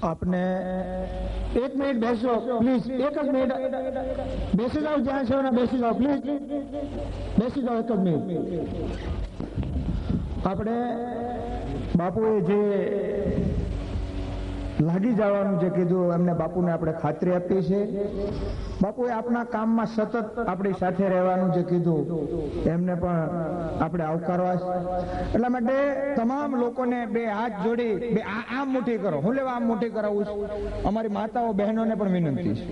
આપને 1 મિનિટ બેસો પ્લીઝ, 1 જ મિનિટ બેસી જાઓ, જ્યાં છો ને બેસી જાઓ પ્લીઝ, બેસી જાઓ 1 જ મિનિટ. આપણે બાપુએ જે લાગી જવાનું જે કીધું એમને બાપુને આપણે ખાતરી આપી છે. બાપુએ આપણા કામમાં સતત આપણી સાથે રહેવાનું જે કીધું એમને પણ આપણે આવકારવા છે. એટલા માટે તમામ લોકોને 2 હાથ જોડી આમ મુઠ્ઠી કરો. હું લેવા આમ મુઠ્ઠી કરાવું છું? અમારી માતાઓ બહેનોને પણ વિનંતી છે.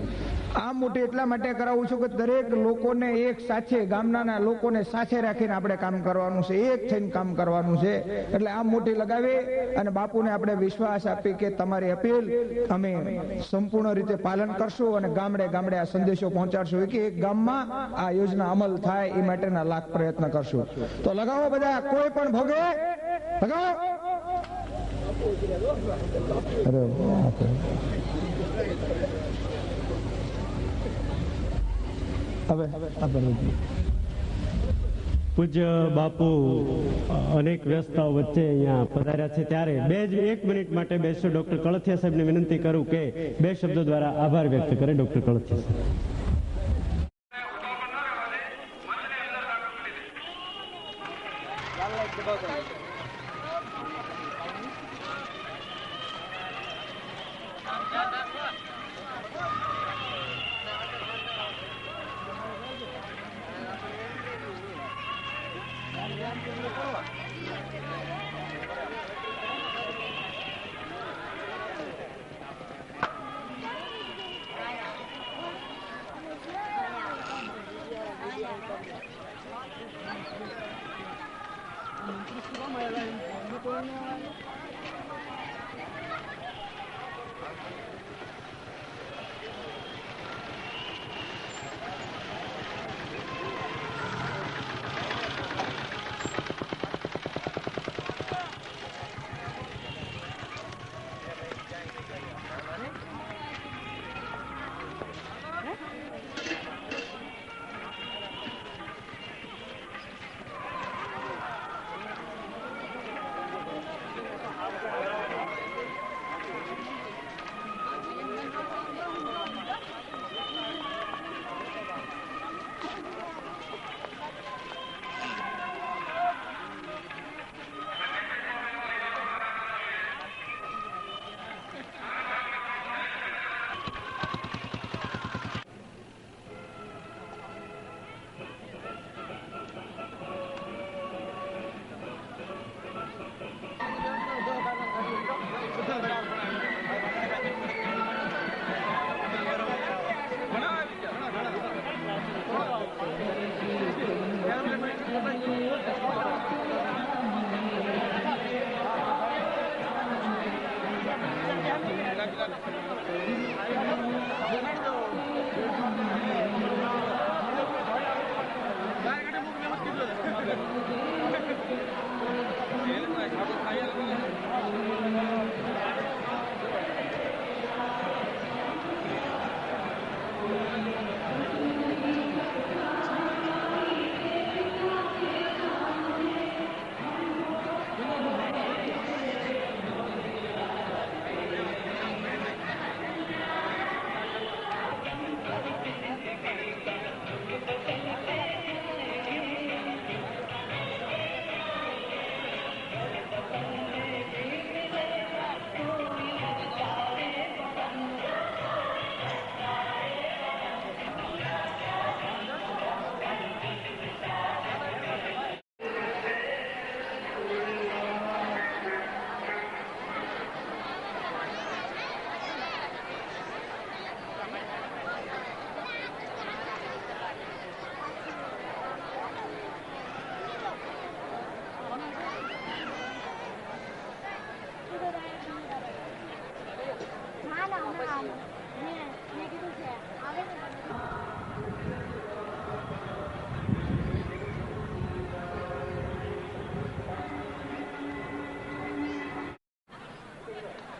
આમ મુઠ્ઠી એટલા માટે કરાવું છું કે દરેક લોકોને એક સાથે, ગામના લોકોને સાથે રાખીને આપણે કામ કરવાનું છે, એક થઈને કામ કરવાનું છે. એટલે આમ મુઠ્ઠી લગાવી અને બાપુને આપણે વિશ્વાસ આપી કે તમારી અપીલ અમે સંપૂર્ણ રીતે પાલન કરશું અને ગામડે ગામડે આ સંદેશો પહોંચાડશું કે એક ગામમાં આ યોજના અમલ થાય એ માટેના લાખ પ્રયત્ન કરશું. તો લગાવો બધા, કોઈ પણ ભોગે લગાવો. હવે પૂજ્ય બાપુ અનેક વ્યવસ્થાઓ વચ્ચે અહીંયા પધાર્યા છે, ત્યારે 1 મિનિટ માટે બેસો. ડોક્ટર કળથિયા સાહેબને વિનંતી કરું કે 2 શબ્દો દ્વારા આભાર વ્યક્ત કરે. ડોક્ટર કળથિયા સાહેબ.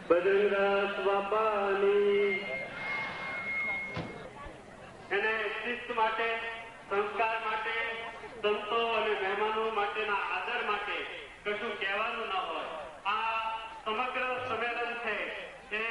બજરંગદાસ બાપાની એને શિસ્ત માટે, સંસ્કાર માટે, સંતો અને મહેમાનો માટેના આદર માટે કશું કહેવાનું ન હોય. આ સમગ્ર સંમેલન છે એ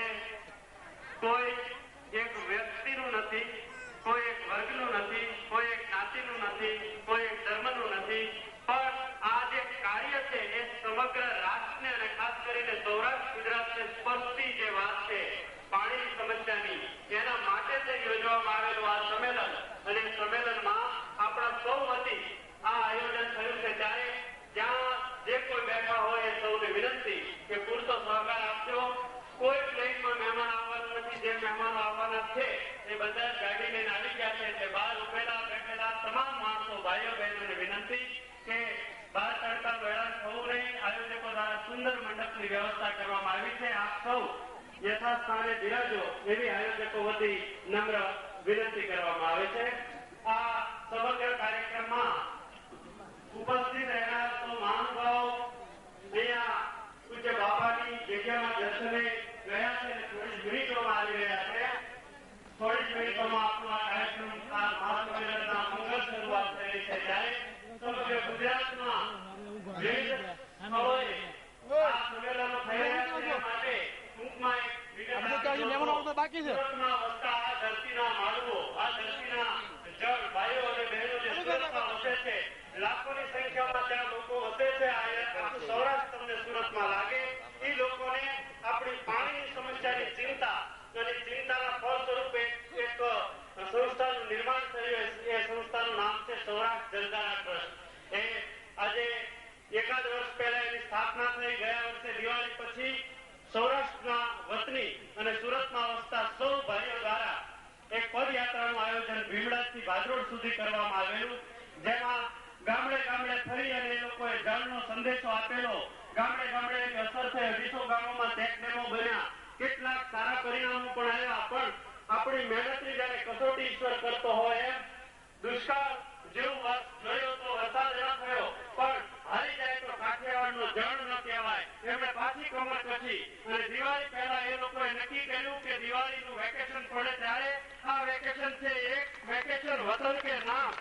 યોજવામાં આવેલું આ સંમેલન અને સંમેલનમાં આપણા સૌ વતી આ આયોજન થયું છે ત્યારે જ્યાં જે કોઈ બેઠા હોય એ સૌને વિનંતી કે પૂરતો સહકાર આપજો. કોઈ પ્લેનમાં મહેમાન આવવાનું નથી. જે મહેમાનો આવવાના છે એ બધા ગાડી લઈને આવી ગયા છે. એટલે બહાર ઉભેલા બેઠેલા તમામ માણસો ભાઈઓ બહેનોને વિનંતી કે બહાર તડકા વેળા થવું નહીં. આયોજકો દ્વારા સુંદર મંડપની વ્યવસ્થા કરવામાં આવી છે. આપ સૌ યથાસ્થાને બિરાજો એવી આયોજકો વતી નમ્ર વિનંતી કરવામાં આવે છે. આ સમગ્ર કાર્યક્રમમાં ઉપસ્થિત રહેનાર સૌ મહાનુભાવો અહીંયા પૂજ્ય બાપાની જગ્યામાં દર્શને ગયા છે અને થોડી મિનિટોમાં આવી રહ્યા છે. થોડી મિનિટોમાં આપણો આ કાર્યક્રમ આ મહાસંમેલનના મંગળ શરૂઆત થઈ રહી છે ત્યારે સમગ્ર ગુજરાતમાં વિવિધ સ્થળોએ આ સંમેલનો થઈ રહ્યા છે માટે ટૂંકમાં એક બાકી છે. સુરતમાં વસતા આ ધરતીના માનવો, આ ધરતીના જળ ભાઈઓ અને બહેનો જે સુરતમાં વસે છે, લાખોની સંખ્યામાં ત્યાં લોકો વસે છે. આખું સૌરાષ્ટ્ર તમને સુરતમાં લાગે. એ લોકોને આપણી પાણીની સમસ્યાની ચિંતા અને ચિંતાના ફળ સ્વરૂપે એક સંસ્થાનું નિર્માણ થયું. એ સંસ્થાનું નામ છે સૌરાષ્ટ્ર જલધારા ટ્રસ્ટ. એ આજે એકાદ વર્ષ પહેલા એની સ્થાપના થઈ. ગયા વર્ષે દિવાળી પછી સૌરાષ્ટ્રના વતની અને સુરતમાં વસતા સૌ ભાઈઓ દ્વારા એક પદયાત્રાનું આયોજન ભીમડાથી ભાદરોડ સુધી કરવામાં આવેલું, જેમાં ગામડે ગામડે ફરી અને એ લોકોએ જળનો સંદેશો આપેલો. ગામડે ગામડે એક અસર થઈ. 20 ગામોમાં ચેક ડેમો બન્યા. કેટલાક સારા પરિણામો પણ આવ્યા. પણ આપણી મહેનતની જયારે કસોટી ઈશ્વર કરતો હોય એમ દુષ્કાળ જેવું વર્ષ જોયો તો વરસાદ ન થયો, પણ હારી જાય તો કાઠિયાવાડનો જળ ન કહેવાય. એમણે પાછી કમર કસી અને દિવાળી પહેલા એ લોકોએ નક્કી કર્યું કે દિવાળીનું વેકેશન પડે ત્યારે આ વેકેશન છે એક વેકેશન વતન કે નામ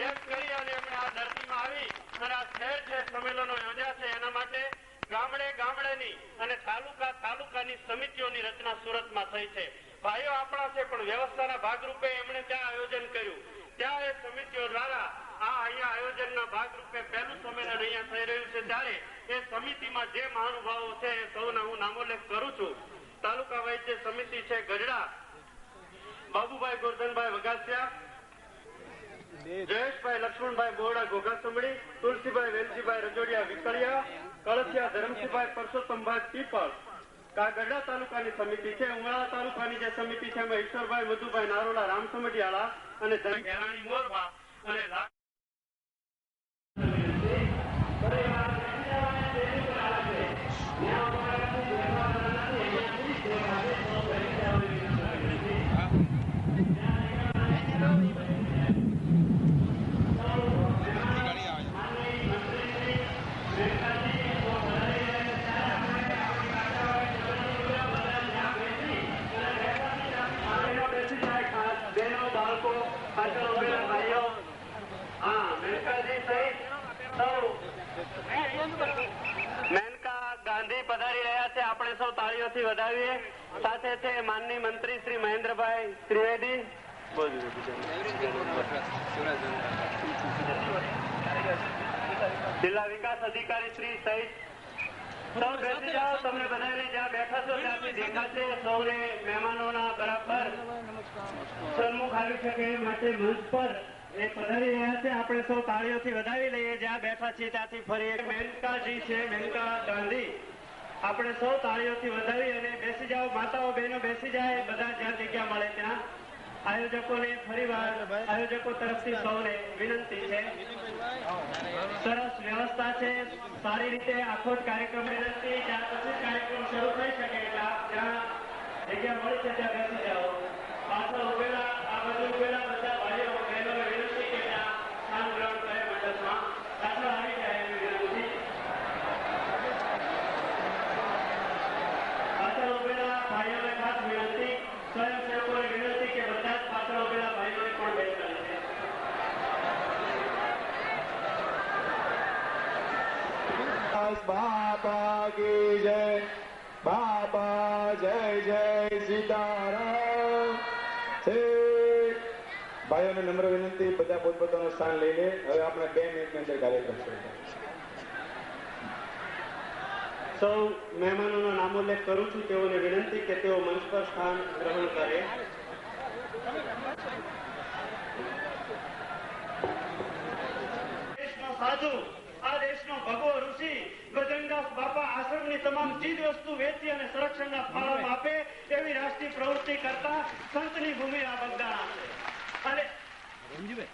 એમ કરી અને એમણે આ ધરતીમાં આવી અને આ શહેર જે સંમેલનો યોજ્યા છે એના માટે ગામડે ગામડેની અને તાલુકા તાલુકાની સમિતિઓની રચના સુરતમાં થઈ છે. ભાઈઓ આપણા છે પણ વ્યવસ્થાના ભાગરૂપે એમણે ત્યાં આયોજન કર્યું. ત્યાં એ સમિતિઓ દ્વારા આ અહીંયા આયોજનના ભાગરૂપે પહેલું સંમેલન અહીંયા થઈ રહ્યું છે ત્યારે એ સમિતિમાં જે મહાનુભાવો છે એ સૌના હું નામોલ્લેખ કરું છું. તાલુકા વૈદ્ય સમિતિ છે ગઢડા, બાબુભાઈ ગોરધનભાઈ વગાસિયા, જયેશભાઈ લક્ષ્મણભાઈ બોરડા ઘોઘાસંભળી, તુલસીભાઈ વેલજીભાઈ રજોડિયા વિકળિયા, કળથિયા ધરમસિંહભાઈ પરસોત્તમભાઈ પીપળ. ગઢડા તાલુકાની સમિતિ છે. ઉમરાળા તાલુકાની જે સમિતિ છે એમાં ઈશ્વરભાઈ મધુભાઈ નારોલા રામસમઢિયાળા અને ધનગેરાણી મોરબા અને મેનકા ગાંધી પધારી રહ્યા છે. આપણે સૌ તાળીઓથી વધાવીએ. સાથે છે માનનીય મંત્રી શ્રી મહેન્દ્રભાઈ ત્રિવેદી, જિલ્લા વિકાસ અધિકારી શ્રી સહિત સૌ બેસી જાઓ. તમને બધાને જ્યાં બેઠા છો ત્યાંથી દેખાશે. સૌને મહેમાનોના બરાબર સન્મુખ આવી શકે એ માટે મંચ પર એ પધારી રહ્યા છે. આપણે સૌ તાળીઓથી વધાવી લઈએ. જ્યાં બેઠા છીએ ત્યાંથી ફરી મેનકાજી છે, મેનકા ગાંધી. આપણે સૌ તાળીઓથી વધાવી અને બેસી જાઓ. માતાઓ બહેનો બેસી જાય. બધા જ્યાં જગ્યા મળે ત્યાં. આયોજકોને ફરીવાર આયોજકો તરફથી સૌને વિનંતી છે. સરસ વ્યવસ્થા છે. સારી રીતે આખો જ કાર્યક્રમ વિનંતી. ત્યાર પછી કાર્યક્રમ શરૂ થઈ શકે એટલે જ્યાં જગ્યા મળી છે ત્યાં બેસી જાઓ. પાછળ ઉભેલા આ બાજુ ઉભેલા બધા ભાઈઓ બહેનોને વિનંતી કે ત્યાં સ્થાન ગ્રહણ કરે મંડપમાં. પાછળ આવી જાય એવી વિનંતી. પાછળ ઉભેલા ભાઈઓને ખાસ વિનંતી. સ્વયંસેવકોને વિનંતી કે બધા જ પાછળ ઉભેલા ભાઈઓને પણ બેસાડે છે. બાપા કી જય, બાપા જય જય સીતારામ. ભાઈઓને નમ્ર વિનંતી, બધા પોતપોતાનું સ્થાન લઈ લે. હવે આપણે 2 મિનિટની અંદર કાર્યક્રમ શરૂ કરીશું. સૌ મહેમાનોનો નામોલ્લેખ કરું છું. તેઓને વિનંતી કે તેઓ મંચ પર સ્થાન ગ્રહણ કરે. જરૂરી તમામ ચીજ વસ્તુ વેચી અને સંરક્ષણના ફાળો આપે એવી રાષ્ટ્રીય પ્રવૃત્તિ કરતા સંતની ભૂમિ આ બગદાણા છે.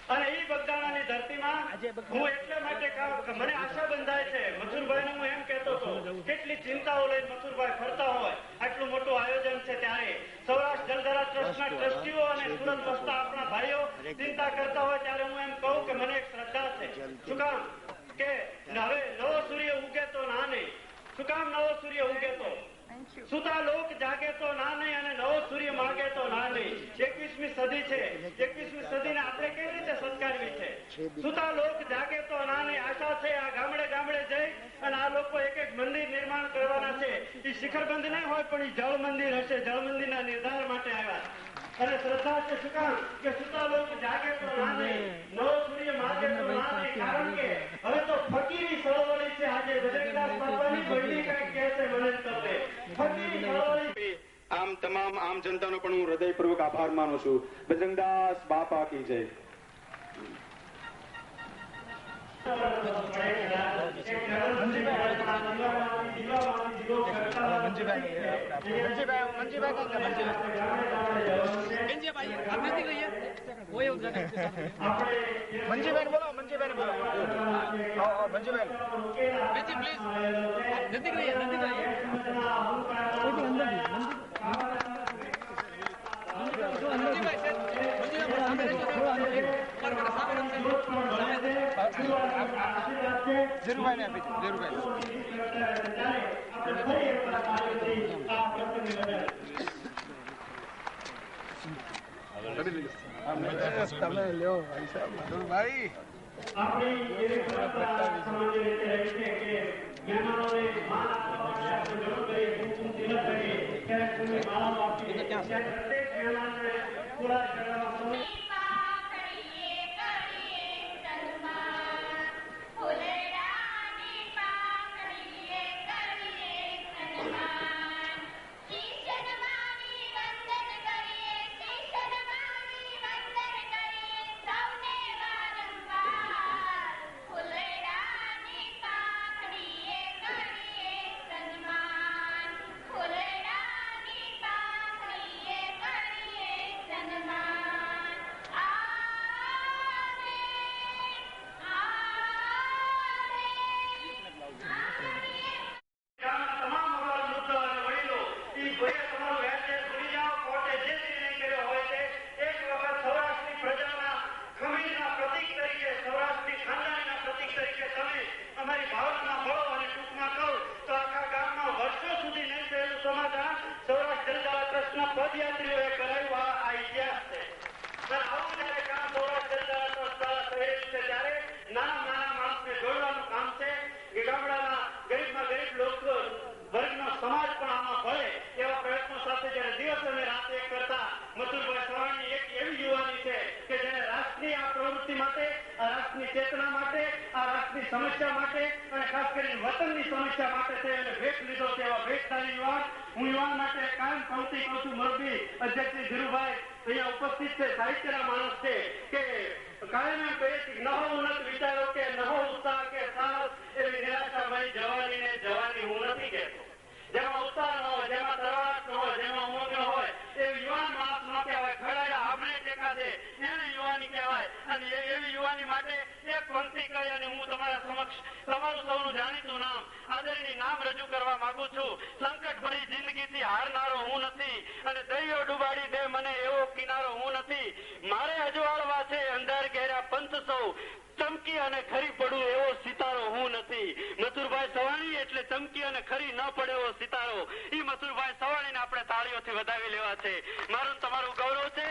અને એ બગદાણાની ધરતીમાં હું એટલા માટે કહું કે મને આશા બંધાય છે. મથુરભાઈને હું એમ કહેતો હતો, કેટલી ચિંતાઓ લઈને મથુરભાઈ ફરતા હોય, આટલું મોટું આયોજન છે ત્યારે સૌરાષ્ટ્ર જલધારા ટ્રસ્ટના ટ્રસ્ટીઓ અને સુરત વસતા આપણા ભાઈઓ ચિંતા કરતા હોય ત્યારે હું એમ કહું કે મને એક શ્રદ્ધા છે. શું કામ કે હવે નવો સૂર્ય ઉગે તો ના નહીં. શું કામ નવો સૂર્ય ઉગે તો? સુતા લોક જાગે તો ના નહીં અને નવો સૂર્ય માગે તો ના નહીં. 21મી સદી છે. 21મી સદીને આપણે કેવી રીતે સત્કારવી છે? સુતા લોક જાગે તો ના નહીં. આશા છે આ ગામડે ગામડે જઈ અને આ લોકો એક એક મંદિર નિર્માણ કરવાના છે. એ શિખરબંધ નહીં હોય પણ એ જળ મંદિર હશે. જળ મંદિરના નિર્ધાર માટે આવ્યા અને શ્રદ્ધા છે. શું કામ કે સુતા લોક જાગે તો ના નહીં, નવો સૂર્ય માગે તો ના નહીં. કારણ કે હવે તો ફકીરી સળવળી છે. આજે બજરંગદાસ બાપાની બદલી કઈક કહે છે મને તમને ફકીરી સળવળી. આમ તમામ આમ જનતાનો પણ હું હૃદયપૂર્વક આભાર માનું છું. બજરંગદાસ બાપા કી જય. મંજીબેન બોલો, મંજીબેન બોલો. મંજીબેન પ્લીઝ નજીક રહીએ, નજીક રહીએ. ધીરુભાઈ ને આપી દો, ધીરુભાઈ. તમે લ્યો ભાઈ સાહેબ, મધુરભાઈ. આપણી એવી પરંપરા સામાન્ય રીતે રહી છે કે મહેમાનોને માન આપવા આપણે જરૂર કરીએ, ઊંચી ન કરીએ, ક્યારેક કોઈ માળાઓ આપીએ, ત્યારે પ્રત્યેક મહેમાનને પૂરા કરવા સમય સૌરાષ્ટ્ર જલધારા ટ્રસ્ટના પદયાત્રીઓએ કરાયું. આ ઇતિહાસ છે. અને આવું જયારે કામ સૌરાષ્ટ્ર જલધારા ટ્રસ્ટ દ્વારા થયેલું છે ત્યારે નાના માણસને જોડવાનું કામ છે. કે ગામડાના ગરીબમાં ગરીબ લોકો વર્ગનો સમાજ પણ આમાં ભળે એવા પ્રયત્નો સાથે જયારે દિવસ અને રાત એક કરતા મથુરભાઈ સવાણી એક એવી યુવાની છે કે જેને રાષ્ટ્રની આ પ્રવૃત્તિ માટે, આ રાષ્ટ્રની ચેતના માટે, આ રાષ્ટ્રની સમસ્યા માટે અને ખાસ કરીને વતનની સમસ્યા માટે તે એને ભેટ લીધો છે. એવા ભેટધારી યુવાન હું યુવાન માટે કાયમ પંક્તિ કહું છું. મોરબી અધ્યક્ષ શ્રી ધીરુભાઈ અહીંયા ઉપસ્થિત છે, સાહિત્યના માણસ છે કે કાયમ એમ કહીએ છીએ નહો ઉન્નત વિચારો કે નહો ઉત્સાહ કે સાહસ એવી નિરાશાભાઈ જવાની ને જવાની હું નથી કહેતો. જેમાં ઉત્સાહ ન હોય, જેમાં તરવાટ ન હોય, જેમાં ઉમંગ ન હોય એ યુવાન માણસ ન કહેવાય. ખડાયેલા આપણે ટેકા છે એને યુવાની કહેવાય. અને એવી યુવાની માટે એક પંક્તિ કહી અને હું તમારા સમક્ષ તમારું સૌનું જાણીતું નામ આદરણીય નામ રજૂ કરવા માંગુ છું. સંકટ ભરી જિંદગીથી હારનારો હું નથી અને દરિયો ડુબાડી દે મને એવો કિનારો હું નથી. મારે અજવાળવા છે અંધાર ઘેરા પંથ સૌ, ચમકી અને ખરી પડું એવો સિતારો હું નથી. મથુરભાઈ સવાણી એટલે ચમકી અને ખરી ન પડે એવો સિતારો. એ મથુરભાઈ સવાણીને આપણે તાળીઓથી વધાવી લેવા છે. મારું તમારું ગૌરવ છે.